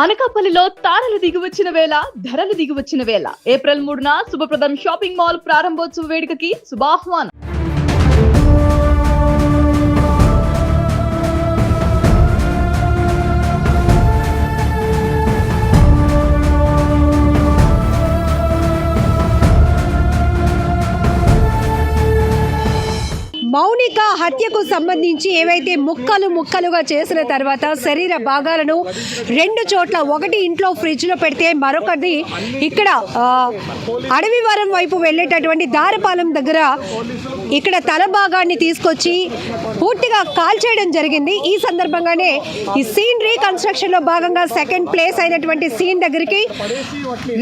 అనకాపల్లిలో తారలు దిగివచ్చిన వేళ ధరలు దిగివచ్చిన వేళ ఏప్రిల్ 3న శుభప్రదం షాపింగ్ మాల్ ప్రారంభోత్సవ వేడుకకి శుభాహ్వానం. మౌనిక హత్యకు సంబంధించి ఏవైతే ముక్కలుగా చేసిన తర్వాత శరీర భాగాలను రెండు చోట్ల, ఒకటి ఇంట్లో ఫ్రిడ్జ్లో పెడితే మరొకటి ఇక్కడ అడవివరం వైపు వెళ్ళేటటువంటి దారపాలెం దగ్గర ఇక్కడ తల భాగాన్ని తీసుకొచ్చి పూర్తిగా కాల్చేయడం జరిగింది. ఈ సందర్భంగానే ఈ సీన్ రీకన్స్ట్రక్షన్లో భాగంగా సెకండ్ ప్లేస్ అయినటువంటి సీన్ దగ్గరికి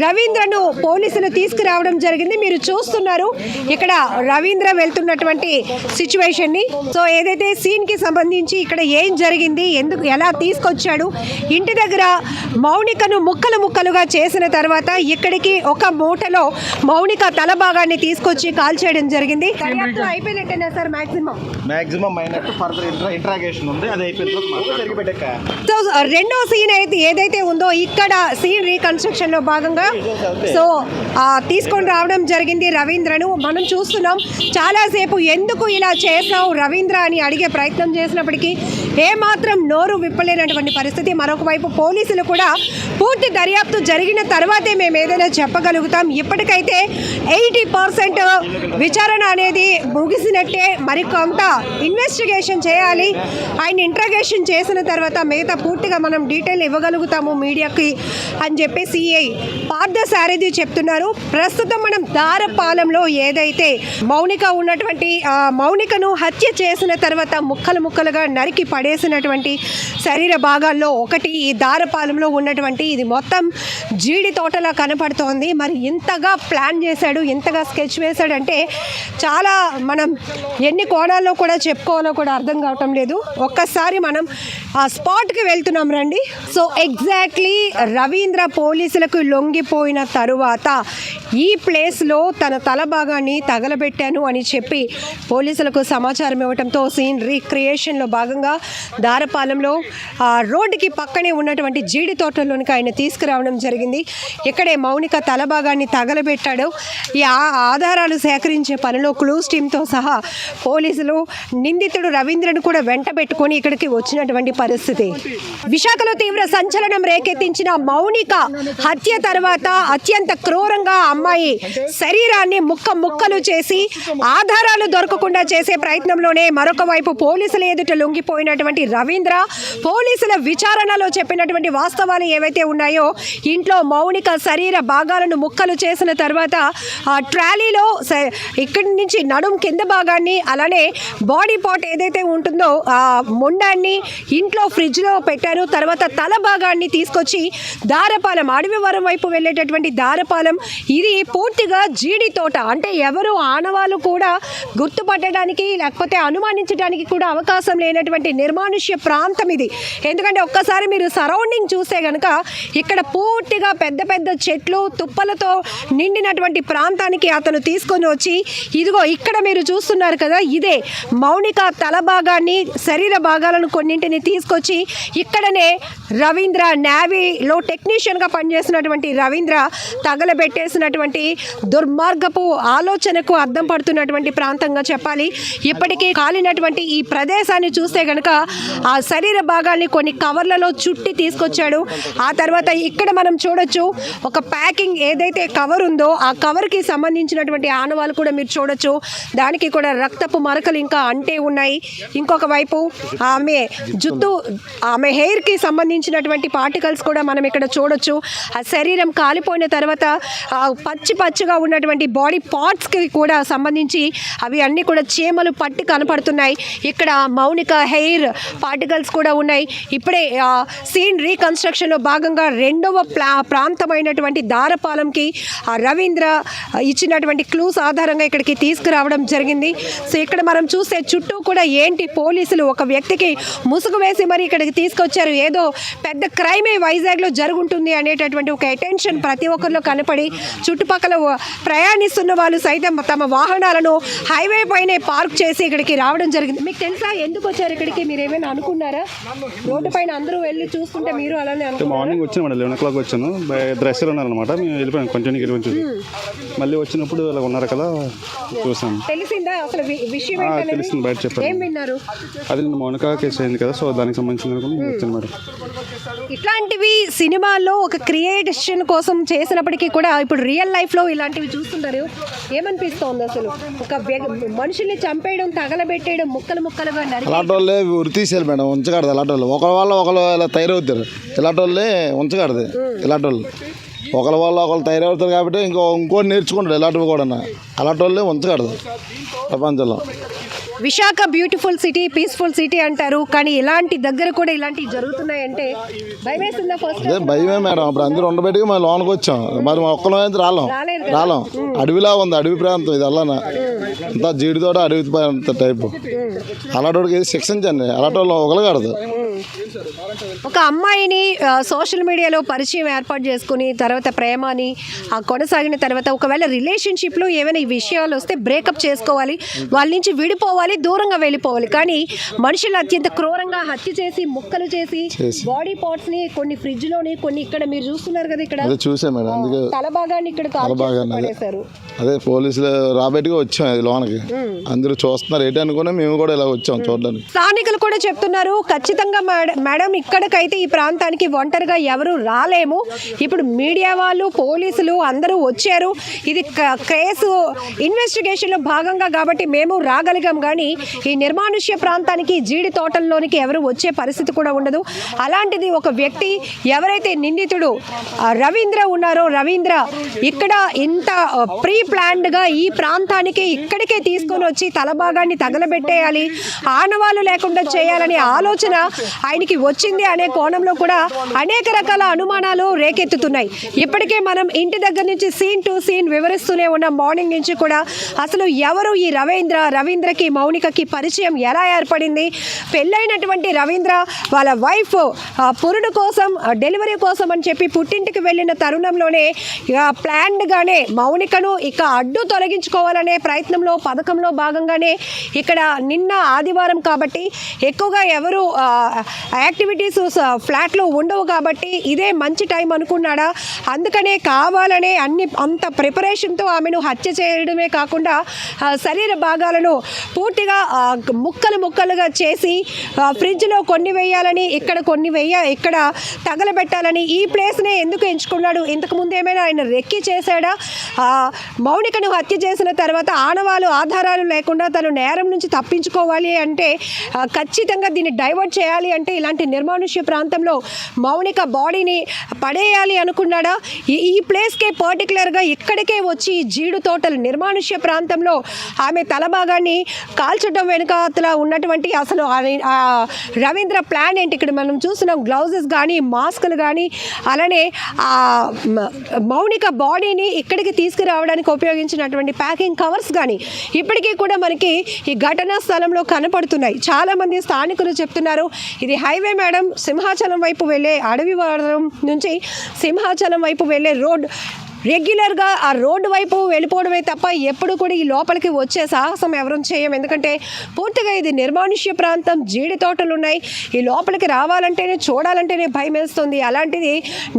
రవీంద్రను పోలీసులు తీసుకురావడం జరిగింది. మీరు చూస్తున్నారు ఇక్కడ రవీంద్ర వెళ్తున్నటువంటి సిచ్యువేషన్ ని. సో ఏదైతే సీన్ కి సంబంధించి ఇక్కడ ఏం జరిగింది, ఎందుకు, ఎలా తీసుకొచ్చాడు, ఇంటి దగ్గర మౌనికను ముక్కలుగా చేసిన తర్వాత ఇక్కడికి ఒక మూటలో మౌనిక తల భాగాన్ని తీసుకొచ్చి కాల్ చేయడం జరిగింది. అయిపోయినట్టేనా సార్? మాక్సిమం సో రెండో సీన్ అయితే ఏదైతే ఉందో ఇక్కడ సీన్ రీకన్స్ట్రక్షన్ లో భాగంగా సో తీసుకొని రావడం జరిగింది రవీంద్రను. మనం చూస్తున్నాం చాలాసేపు ఎందుకు ఇలా చేసావు రవీంద్ర అని అడిగే ప్రయత్నం చేసినప్పటికీ ఏమాత్రం నోరు విప్పలేనటువంటి పరిస్థితి. మరొక వైపు పోలీసులు కూడా పూర్తి దర్యాప్తు జరిగిన తర్వాతే మేము ఏదైనా చెప్పగలుగుతాం. ఇప్పటికైతే 80% విచారణ అనేది ముగిసినట్టే. మరికొంత ఇన్వెస్టిగేషన్ చేయాలి. ఆయన ఇంట్రాగేషన్ చేసిన తర్వాత మిగతా పూర్తిగా మనం డీటెయిల్ ఇవ్వగలుగుతాము మీడియాకి అని చెప్పి సిఐ పార్థసారథి చెప్తున్నారు. ప్రస్తుతం మనం దారపాలెంలో ఏదైతే మౌనిక ఉన్నటువంటి మౌనికను హత్య చేసిన తర్వాత ముక్కలుగా నరికి పడేసినటువంటి శరీర భాగాల్లో ఒకటి ఈ దారపాలెంలో ఉన్నటువంటి ఇది మొత్తం జీడి తోటలా కనపడుతోంది. మరి ఇంతగా ప్లాన్ చేశాడు, ఇంతగా స్కెచ్ వేశాడంటే చాలా మనం ఎన్ని కోణాల్లో కూడా చెప్పుకోవాలో కూడా అర్థం కావటం లేదు. ఒక్కసారి మనం ఆ స్పాట్కి వెళ్తున్నాం రండి. సో ఎగ్జాక్ట్లీ రవీంద్ర పోలీసులకు లొంగిపోయిన తరువాత ఈ ప్లేస్లో తన తల భాగాన్ని తగలబెట్టాను అని చెప్పి పోలీసులకు సమాచారం ఇవ్వడంతో సీన్ రీక్రియేషన్లో భాగంగా దారపాలెంలో రోడ్డుకి పక్కనే ఉన్నటువంటి జీడి తోటలోనికి ఆయన తీసుకురావడం జరిగింది. ఇక్కడే మౌనిక తల భాగాన్ని తగలబెట్టాడు. ఈ ఆధారాలు సేకరించే పనిలో క్లూస్ టీంతో సహా పోలీసులు నిందితుడు రవీంద్రను కూడా వెంట పెట్టుకొని ఇక్కడికి వచ్చినటువంటి పరిస్థితి. విశాఖలో తీవ్ర సంచలనం రేకెత్తించిన మౌనిక హత్య తర్వాత అత్యంత క్రూరంగా అమ్మాయి శరీరాన్ని ముక్కలు చేసి ఆధారాలు దొరకకుండా చేసే ప్రయత్నంలోనే మరొక వైపు పోలీసుల ఎదుట లొంగిపోయినటువంటి రవీంద్ర పోలీసుల విచారణలో చెప్పినటువంటి వాస్తవాలు ఏవైతే ఉన్నాయో, ఇంట్లో మౌనిక శరీర భాగాలను ముక్కలు చేసిన తర్వాత ఆ ట్రాలీలో ఇక్కడి నుంచి నడుం కింద భాగాన్ని, అలానే బాడీ పార్ట్ ఏదైతే ఉంటుందో ఆ మొండాన్ని ఇంట్లో ఫ్రిడ్జ్లో పెట్టారు. తర్వాత తల భాగాన్ని తీసుకొచ్చి దారపాలెం, అడవివరం వైపు వెళ్ళేటటువంటి దారపాలెం, ఇది పూర్తిగా జీడి తోట. అంటే ఎవరు ఆనవాళ్ళు కూడా గుర్తుపట్టడానికి లేకపోతే అనుమానించడానికి కూడా అవకాశం లేనటువంటి నిర్మానుష్య ప్రాంతం ఇది. ఎందుకంటే ఒక్కసారి మీరు సరౌండింగ్ చూస్తే కనుక ఇక్కడ పూర్తిగా పెద్ద చెట్లు తుప్పలతో నిండినటువంటి ప్రాంతానికి అతను తీసుకొని వచ్చి ఇదిగో ఇక్కడ మీరు చూస్తున్నారు కదా, ఇదే మౌనిక తల భాగాన్ని, శరీర భాగాలను కొన్నింటిని తీసుకొచ్చి ఇక్కడనే రవీంద్ర నేవీలో టెక్నీషియన్గా పనిచేసినటువంటి రవీంద్ర తగలబెట్టేసినటువంటి దుర్మార్గపు ఆలోచనకు అద్దం పడుతున్నటువంటి ప్రాంతంగా చెప్పాలి. ఇప్పటికీ కాలినటువంటి ఈ ప్రదేశాన్ని చూస్తే కనుక ఆ శరీర భాగాల్ని కొన్ని కవర్లలో చుట్టి తీసుకొచ్చాడు. ఆ తర్వాత ఇక్కడ మనం చూడొచ్చు ఒక ప్యాకింగ్ ఏదైతే కవర్ ఉందో ఆ కవర్కి సంబంధించినటువంటి ఆనవాళ్ళు కూడా మీరు చూడొచ్చు. దానికి కూడా రక్తపు మరకలు ఇంకా అంటే ఉన్నాయి. ఇంకొక వైపు ఆమె జుట్టు, ఆమె హెయిర్కి సంబంధించినటువంటి పార్టికల్స్ కూడా మనం ఇక్కడ చూడొచ్చు. ఆ శరీరం కాలిపోయిన తర్వాత పచ్చిగా ఉన్నటువంటి బాడీ పార్ట్స్కి కూడా సంబంధించి అవి అన్నీ కూడా చీమలు పట్టి కనపడుతున్నాయి. ఇక్కడ మౌనిక హెయిర్ పార్టికల్స్ కూడా ఉన్నాయి. ఇప్పుడే సీన్ రీకన్స్ట్రక్షన్లో భాగంగా రెండవ ప్రాంతమైనటువంటి దారపాలెంకి రవీంద్ర ఇచ్చినటువంటి క్లూస్ ఆధారంగా ఇక్కడికి తీసుకురావడం జరిగింది. సో ఇక్కడ మనం చూస్తే చుట్టూ కూడా ఏంటి, పోలీసులు ఒక వ్యక్తికి ముసుగు వేసి మరి ఇక్కడికి తీసుకొచ్చారు. ఏదో పెద్ద క్రైమే వైజాగ్లో జరుగుంటుంది అనేటటువంటి ఒక అటెన్షన్ ప్రతి ఒక్కరిలో కనపడి చుట్టూ చుట్టుపక్కల ప్రయాణిస్తున్న వాళ్ళు సైతం తమ వాహనాలను హైవే పైనే పార్క్ చేసి ఇక్కడికి రావడం జరిగింది. మీకు తెలుసా ఎందుకు వచ్చారు ఇక్కడికి? మీరు ఏమైనా అనుకున్నారా? రోడ్డు పైన అందరూ వెళ్ళి చూస్తుంటే మీరు అలానే అనుకున్నారా? మార్నింగ్ వచ్చాను మేడం, 11 o'clock వచ్చాను. డ్రెస్సులు ఉన్నారనమాట, మేము వెళ్ళిపోయాను కంటిన్యూకి వెళ్ళి చూసి మళ్ళీ వచ్చినప్పుడు ఇలా ఉన్నారు కదా చూసాను. తెలిసిందా అసలు విషయం? తెలిసింది, బయట చెప్పారు. ఏం విన్నారు? అది నేను మౌనిక కేసు అయింది కదా, సో దానికి సంబంధించిన వచ్చాను మేడం. ఇట్లాంటివి సినిమాల్లో ఒక క్రియేషన్ కోసం చేసినప్పటికీ కూడా ఇప్పుడు రియల్ లైఫ్లో ఇలాంటివి చూస్తుంటారు. ఏమనిపిస్తోంది అసలు? ఒక మనుషుల్ని చంపేయడం, తగలబెట్టేయడం, ముక్కలు ముక్కలుగా ఇలాంటి వాళ్ళే ఉరి తీసేయాలి మేడం, ఉంచకూడదు. ఇలాంటి వాళ్ళు ఒకరి వల్ల ఒకరు ఇలా తయారవుతారు. ఇలాంటి వాళ్ళే ఉంచకూడదు. ఇలాంటి వాళ్ళు ఒకరి వల్ల ఒకరు తయారవుతారు కాబట్టి ఇంకోటి నేర్చుకుంటారు. ఇలాంటివి కూడా అలాంటి వాళ్ళే ఉంచకూడదు ప్రపంచంలో. Visakha beautiful city, peaceful city అంటారు, కానీ ఇలాంటి దగ్గర కూడా ఇలాంటివి జరుగుతున్నాయంటే భయం వేస్తుందా? ఫస్ట్ అదే భయమే మేడం. అప్పుడు అందరూ ఉండబెట్టి మేము లోనికి వచ్చాం. మరి ఒక్కలో రాలేం. అడవిలా ఉంది, అడవి ప్రాంతం ఇది. అలానా అంతా జీడితోట అడవి ప్రాంత టైపు. అలాంటి శిక్షించండి. అలాంటి వాళ్ళు ఒకలగడదు. ఒక అమ్మాయిని సోషల్ మీడియాలో పరిచయం ఏర్పాటు చేసుకుని తర్వాత ప్రేమని కొనసాగిన తర్వాత ఒకవేళ రిలేషన్షిప్లో ఏమైనా ఈ విషయాలు వస్తే బ్రేకప్ చేసుకోవాలి, వాళ్ళ నుంచి విడిపోవాలి, దూరంగా వెళ్ళిపోవాలి. కానీ మనుషులు అత్యంత క్రూరంగా హత్య చేసి ముక్కలు చేసి బాడీ పార్ట్స్ ని కొన్ని ఫ్రిడ్జ్ లోని, కొన్ని ఇక్కడ మీరు చూస్తున్నారు కదా, ఇక్కడ చూసా మేడం. అందుకే తల భాగాన్ని ఇక్కడ పడేశారు. అదే పోలీసులు రాబెట్టుగా వచ్చాం అది లోనకి. అందరూ చూస్తున్నారు ఏంటి అనుకుని మేము కూడా ఇలా వచ్చాం చూడడానికి. స్థానికులు కూడా చెప్తున్నారు ఖచ్చితంగా మేడం ఇక్కడికైతే ఈ ప్రాంతానికి ఒంటరిగా ఎవరు రాలేము. ఇప్పుడు మీడియా వాళ్ళు, పోలీసులు అందరూ వచ్చారు. ఇది కేసు ఇన్వెస్టిగేషన్లో భాగంగా కాబట్టి మేము రాగలిగాం. కానీ ఈ నిర్మానుష్య ప్రాంతానికి, జీడి తోటల్లోనికి ఎవరు వచ్చే పరిస్థితి కూడా ఉండదు. అలాంటిది ఒక వ్యక్తి ఎవరైతే నిందితుడు రవీంద్ర ఉన్నారో, రవీంద్ర ఇక్కడ ఇంత ప్రీ ప్లాన్డ్గా ఈ ప్రాంతానికి ఇక్కడికే తీసుకొని వచ్చి తలభాగాన్ని తగలబెట్టేయాలి, ఆనవాళ్ళు లేకుండా చేయాలనే ఆలోచన ఆయనకి వచ్చింది అనే కోణంలో కూడా అనేక రకాల అనుమానాలు రేకెత్తుతున్నాయి. ఇప్పటికే మనం ఇంటి దగ్గర నుంచి సీన్ టు సీన్ వివరిస్తూనే ఉన్నాం మార్నింగ్ నుంచి కూడా. అసలు ఎవరు ఈ రవీంద్రకి మౌనికకి పరిచయం ఎలా ఏర్పడింది? పెళ్ళైనటువంటి రవీంద్ర వాళ్ళ వైఫ్ పురుడు కోసం, డెలివరీ కోసం అని చెప్పి పుట్టింటికి వెళ్ళిన తరుణంలోనే ప్లాన్డ్గానే మౌనికను ఇక అడ్డు తొలగించుకోవాలనే ప్రయత్నంలో, పథకంలో భాగంగానే ఇక్కడ నిన్న ఆదివారం కాబట్టి ఎక్కువగా ఎవరు యాక్టివిటీస్ ఫ్లాట్లో ఉండవు కాబట్టి ఇదే మంచి టైం అనుకున్నాడా? అందుకనే కావాలనే అంత ప్రిపరేషన్తో ఆమెను హత్య చేయడమే కాకుండా శరీర భాగాలను పూర్తిగా ముక్కలుగా చేసి ఫ్రిడ్జ్లో కొన్ని వేయాలని, ఇక్కడ తగలబెట్టాలని. ఈ ప్లేస్నే ఎందుకు ఎంచుకున్నాడు? ఇంతకుముందు ఏమైనా ఆయన రెక్కి చేశాడా? మౌనికను హత్య చేసిన తర్వాత ఆనవాళ్ళు, ఆధారాలు లేకుండా తను నేరం నుంచి తప్పించుకోవాలి అంటే ఖచ్చితంగా దీన్ని డైవర్ట్ చేయాలి అంటే ఇలాంటి నిర్మానుష్య ప్రాంతంలో మౌనిక బాడీని పడేయాలి అనుకున్నాడా? ఈ ప్లేస్కే పర్టికులర్గా ఇక్కడికే వచ్చి జీడు తోటలు నిర్మానుష్య ప్రాంతంలో ఆమె తలభాగాన్ని కాల్చడం వెనుకాతల ఉన్నటువంటి అసలు రవీంద్ర ప్లాన్ ఏంటి? ఇక్కడ మనం చూస్తున్నాం గ్లౌజెస్ కానీ, మాస్కులు కానీ, అలానే మౌనిక బాడీని ఇక్కడికి తీసుకురావడానికి ఉపయోగించినటువంటి ప్యాకింగ్ కవర్స్ కానీ ఇప్పటికీ కూడా మనకి ఈ ఘటనా స్థలంలో కనపడుతున్నాయి. చాలామంది స్థానికులు చెప్తున్నారు ఇది హైవే మేడం, సింహాచలం వైపు వెళ్ళే, అడవివారం నుంచి సింహాచలం వైపు వెళ్ళే రోడ్. రెగ్యులర్గా ఆ రోడ్డు వైపు వెళ్ళిపోవడమే తప్ప ఎప్పుడు కూడా ఈ లోపలికి వచ్చే సాహసం ఎవరూ చేయం. ఎందుకంటే పూర్తిగా ఇది నిర్మానుష్య ప్రాంతం, జీడి తోటలు ఉన్నాయి. ఈ లోపలికి రావాలంటేనే, చూడాలంటేనే భయం వేస్తుంది. అలాంటిది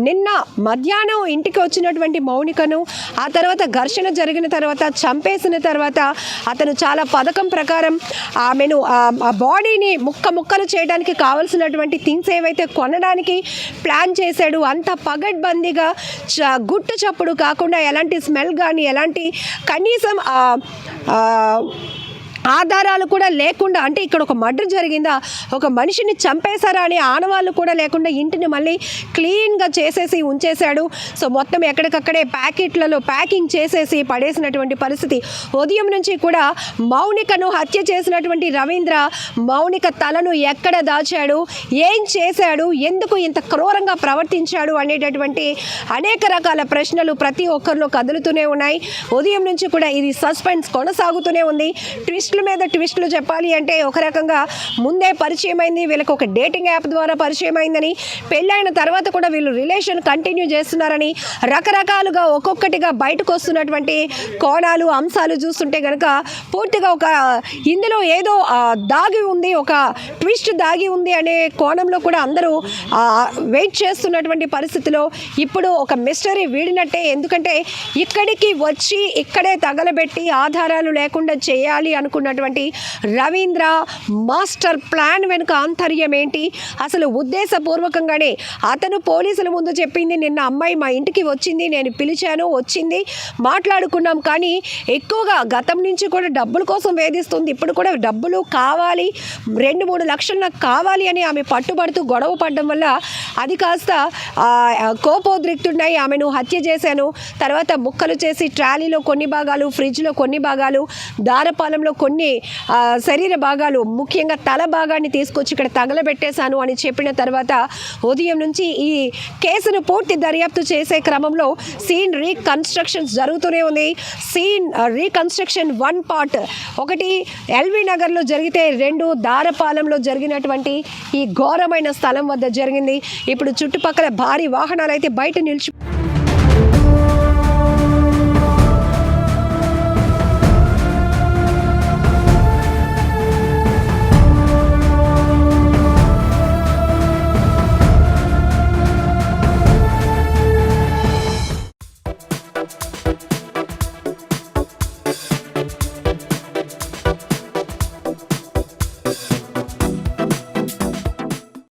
నిన్న మధ్యాహ్నం ఇంటికి వచ్చినటువంటి మౌనికను ఆ తర్వాత ఘర్షణ జరిగిన తర్వాత, చంపేసిన తర్వాత అతను చాలా పథకం ప్రకారం ఆమెను ఆ బాడీని ముక్కలు చేయడానికి కావలసినటువంటి థింగ్స్ ఏవైతే కొనడానికి ప్లాన్ చేశాడు. అంత పగడ్బందీగా గుట్టు చప్పుడు కాకుండా ఎలాంటి స్మెల్ కానీ, ఎలాంటి కనీసం ఆధారాలు కూడా లేకుండా, అంటే ఇక్కడ ఒక మర్డర్ జరిగిందా, ఒక మనిషిని చంపేశారా అనే ఆనవాళ్ళు కూడా లేకుండా ఇంటిని మళ్ళీ క్లీన్గా చేసేసి ఉంచేశాడు. సో మొత్తం ఎక్కడికక్కడే ప్యాకెట్లలో ప్యాకింగ్ చేసేసి పడేసినటువంటి పరిస్థితి. ఉదయం నుంచి కూడా మౌనికను హత్య చేసినటువంటి రవీంద్ర మౌనిక తలను ఎక్కడ దాచాడు, ఏం చేశాడు, ఎందుకు ఇంత క్రూరంగా ప్రవర్తించాడు అనేటటువంటి అనేక రకాల ప్రశ్నలు ప్రతి ఒక్కరిలో కదులుతూనే ఉన్నాయి. ఉదయం నుంచి కూడా ఇది సస్పెన్స్ కొనసాగుతూనే ఉంది. ట్విస్ట్ ట్విస్టుల మీద ట్విస్టులు చెప్పాలి అంటే ఒక రకంగా ముందే పరిచయం అయింది, వీళ్ళకి ఒక డేటింగ్ యాప్ ద్వారా పరిచయం అయిందని, పెళ్ళైన తర్వాత కూడా వీళ్ళు రిలేషన్ కంటిన్యూ చేస్తున్నారని రకరకాలుగా ఒక్కొక్కటిగా బయటకు వస్తున్నటువంటి కోణాలు అంశాలు చూస్తుంటే కనుక పూర్తిగా ఒక ఇందులో ఏదో దాగి ఉంది, ఒక ట్విస్ట్ దాగి ఉంది అనే కోణంలో కూడా అందరూ వెయిట్ చేస్తున్నటువంటి పరిస్థితిలో ఇప్పుడు ఒక మిస్టరీ వీడినట్టే. ఎందుకంటే ఇక్కడికి వచ్చి ఇక్కడే తగలబెట్టి ఆధారాలు లేకుండా చేయాలి అనుకున్నటువంటి రవీంద్ర మాస్టర్ ప్లాన్ వెనుక ఆంతర్యం ఏంటి, అసలు ఉద్దేశపూర్వకంగానే అతను పోలీసుల ముందు చెప్పింది నిన్న అమ్మాయి మా ఇంటికి వచ్చింది, నేను పిలిచాను, వచ్చింది, మాట్లాడుకున్నాం, కానీ ఎక్కువగా గతం నుంచి కూడా డబ్బుల కోసం వేధిస్తుంది, ఇప్పుడు కూడా డబ్బులు కావాలి, 2-3 లక్షలు నాకు కావాలి అని ఆమె పట్టుబడుతూ గొడవ పడడం వల్ల అది కాస్త కోపోద్రిక్తున్నాయి, ఆమెను హత్య చేశాను, తర్వాత ముక్కలు చేసి ట్రాలీలో కొన్ని భాగాలు, ఫ్రిడ్జ్లో కొన్ని భాగాలు, దారపాలెంలో కొన్ని శరీర భాగాలు, ముఖ్యంగా తల భాగాన్ని తీసుకొచ్చి ఇక్కడ తగలబెట్టేశాను అని చెప్పిన తర్వాత ఉదయం నుంచి ఈ కేసును పూర్తి దర్యాప్తు చేసే క్రమంలో సీన్ రీకన్స్ట్రక్షన్ జరుగుతూనే ఉంది. సీన్ రీకన్స్ట్రక్షన్ 1 పార్ట్, 1 ఎల్వి నగర్లో జరిగితే 2 దారపాలెంలో జరిగినటువంటి ఈ ఘోరమైన స్థలం వద్ద జరిగింది. ఇప్పుడు చుట్టుపక్కల భారీ వాహనాలు అయితే బయట నిలిచి